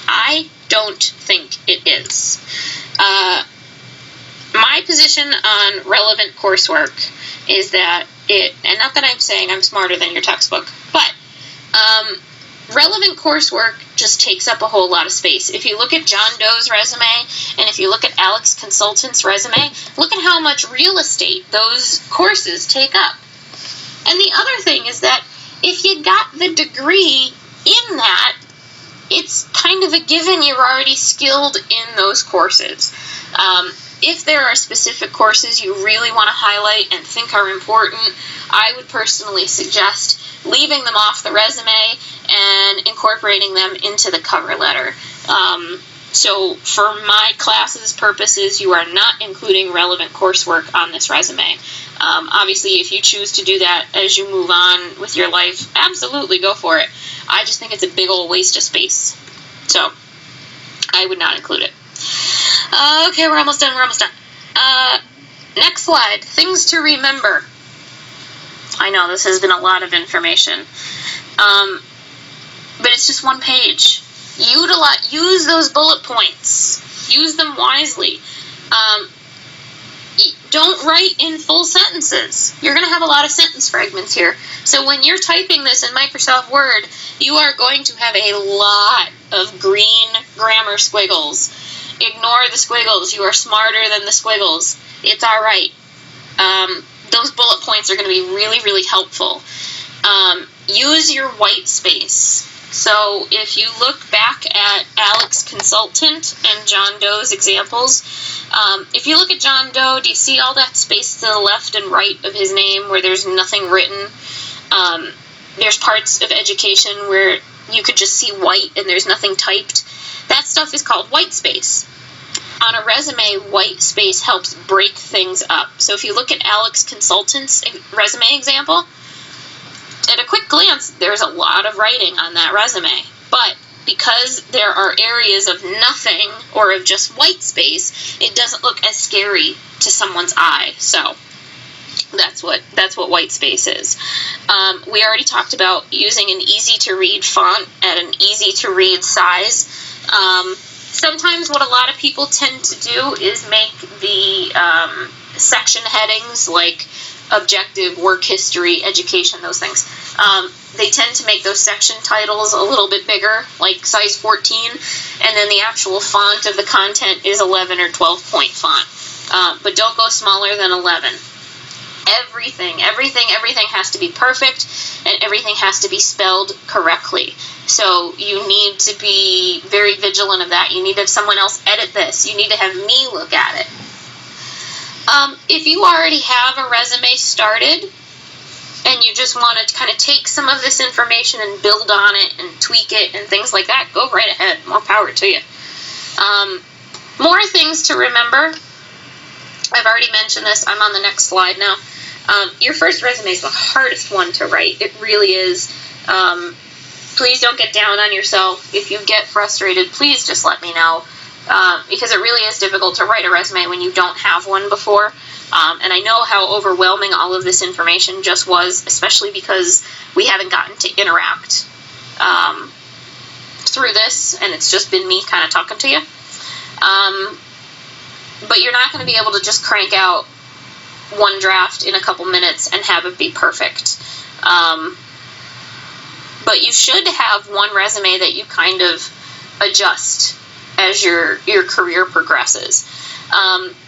I don't think it is. My position on relevant coursework is that and not that I'm saying I'm smarter than your textbook, but relevant coursework just takes up a whole lot of space. If you look at John Doe's resume, and if you look at Alex Consultant's resume, look at how much real estate those courses take up. And the other thing is that if you got the degree in that, it's kind of a given you're already skilled in those courses. If there are specific courses you really want to highlight and think are important, I would personally suggest leaving them off the resume and incorporating them into the cover letter. So for my class's purposes, you are not including relevant coursework on this resume. Obviously, if you choose to do that as you move on with your life, absolutely go for it. I just think it's a big old waste of space. So I would not include it. Okay, we're almost done. Next slide. Things to remember. I know this has been a lot of information. But it's just one page. Use those bullet points. Use them wisely. Don't write in full sentences. You're going to have a lot of sentence fragments here. So when you're typing this in Microsoft Word, you are going to have a lot of green grammar squiggles. Ignore the squiggles. You are smarter than the squiggles. It's all right. Those bullet points are going to be really, really helpful. Use your white space. So if you look back at Alex Consultant and John Doe's examples, if you look at John Doe, do you see all that space to the left and right of his name where there's nothing written? There's parts of education where you could just see white and there's nothing typed. That stuff is called white space. On a resume, white space helps break things up. So if you look at Alex Consultant's resume example, at a quick glance, there's a lot of writing on that resume. But because there are areas of nothing or of just white space, it doesn't look as scary to someone's eye. So that's what white space is. We already talked about using an easy-to-read font at an easy-to-read size. Sometimes what a lot of people tend to do is make the section headings like objective, work history, education, those things. They tend to make those section titles a little bit bigger, like size 14, and then the actual font of the content is 11 or 12 point font. But don't go smaller than 11. Everything has to be perfect, and everything has to be spelled correctly. So you need to be very vigilant of that. You need to have someone else edit this. You need to have me look at it. If you already have a resume started, and you just want to kind of take some of this information and build on it and tweak it and things like that, go right ahead. More power to you. More things to remember. I've already mentioned this. I'm on the next slide now. Your first resume is the hardest one to write. It really is. Please don't get down on yourself. If you get frustrated, please just let me know. Because it really is difficult to write a resume when you don't have one before. And I know how overwhelming all of this information just was, especially because we haven't gotten to interact through this, and it's just been me kind of talking to you. But you're not going to be able to just crank out one draft in a couple minutes and have it be perfect. But you should have one resume that you kind of adjust as your career progresses.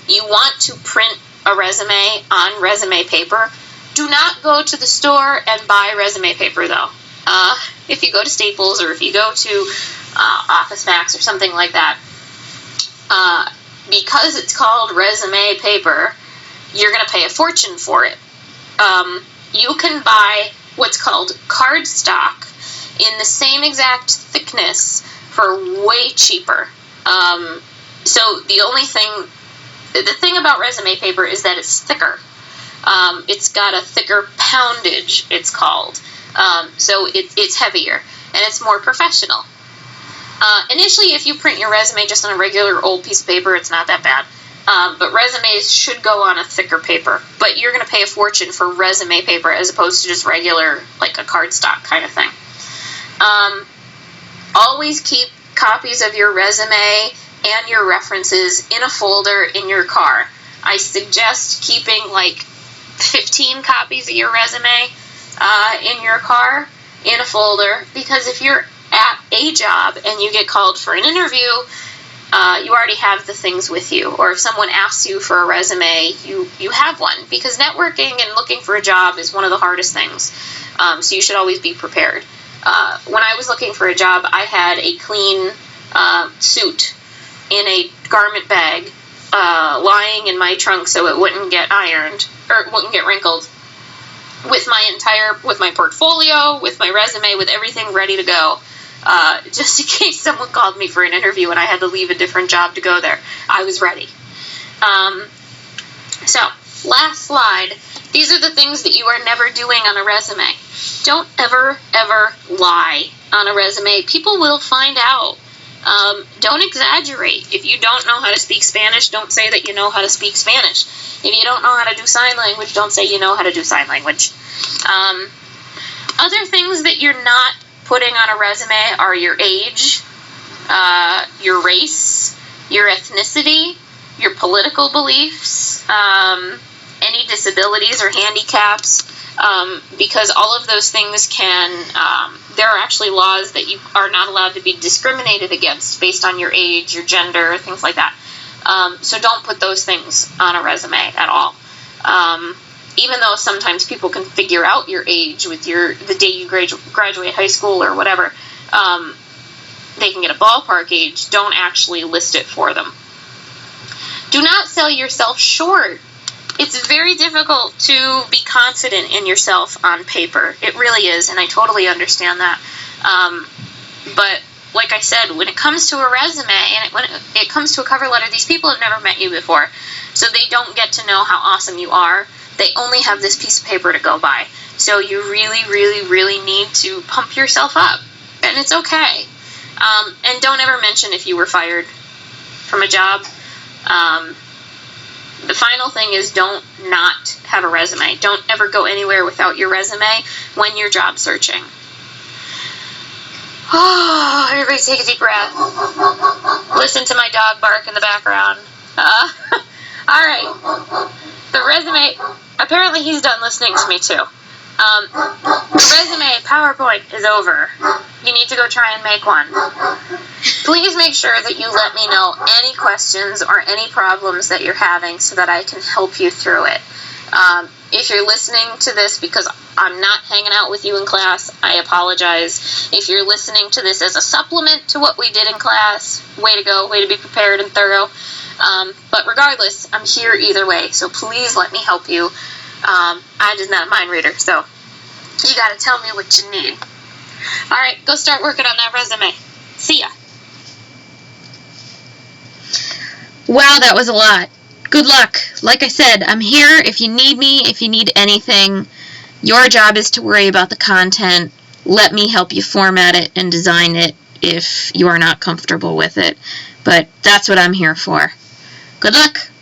You want to print a resume on resume paper. Do not go to the store and buy resume paper, though. If you go to Staples or if you go to Office Max or something like that, because it's called resume paper, you're going to pay a fortune for it. You can buy what's called cardstock in the same exact thickness for way cheaper. So the thing about resume paper is that it's thicker. It's got a thicker poundage, it's called. So it's heavier, and it's more professional. Initially, if you print your resume just on a regular old piece of paper, it's not that bad. But resumes should go on a thicker paper. But you're going to pay a fortune for resume paper as opposed to just regular, like a cardstock kind of thing. Always keep copies of your resume and your references in a folder in your car. I suggest keeping like 15 copies of your resume in your car in a folder, because if you're at a job and you get called for an interview, you already have the things with you. Or if someone asks you for a resume, you have one, because networking and looking for a job is one of the hardest things. So you should always be prepared. When I was looking for a job, I had a clean suit in a garment bag lying in my trunk so it wouldn't get ironed, or it wouldn't get wrinkled, with my portfolio, with my resume, with everything ready to go. Just in case someone called me for an interview and I had to leave a different job to go there. I was ready. So, last slide. These are the things that you are never doing on a resume. Don't ever, ever lie on a resume. People will find out. Don't exaggerate. If you don't know how to speak Spanish, don't say that you know how to speak Spanish. If you don't know how to do sign language, don't say you know how to do sign language. Other things that you're not putting on a resume are your age, your race, your ethnicity, your political beliefs, any disabilities or handicaps, because all of those things there are actually laws that you are not allowed to be discriminated against based on your age, your gender, things like that. So don't put those things on a resume at all. Even though sometimes people can figure out your age with the day you graduate high school or whatever, they can get a ballpark age. Don't actually list it for them. Do not sell yourself short. It's very difficult to be confident in yourself on paper. It really is, and I totally understand that. But like I said, when it comes to a resume and when it comes to a cover letter, these people have never met you before, so they don't get to know how awesome you are. They only have this piece of paper to go by. So you really, really, really need to pump yourself up, and it's okay. And don't ever mention if you were fired from a job. The final thing is, don't not have a resume. Don't ever go anywhere without your resume when you're job searching. Oh, everybody take a deep breath. Listen to my dog bark in the background. All right. The resume, apparently he's done listening to me too. The resume PowerPoint is over. You need to go try and make one. Please make sure that you let me know any questions or any problems that you're having so that I can help you through it. If you're listening to this because I'm not hanging out with you in class, I apologize. If you're listening to this as a supplement to what we did in class, way to go, way to be prepared and thorough. But regardless, I'm here either way, so please let me help you. I'm just not a mind reader, so You gotta tell me what you need. Alright, go start working on that resume. See ya. Wow, that was a lot. Good luck. Like I said, I'm here if you need me, if you need anything. Your job is to worry about the content. Let me help you format it and design it if you are not comfortable with it. But that's what I'm here for. Good luck.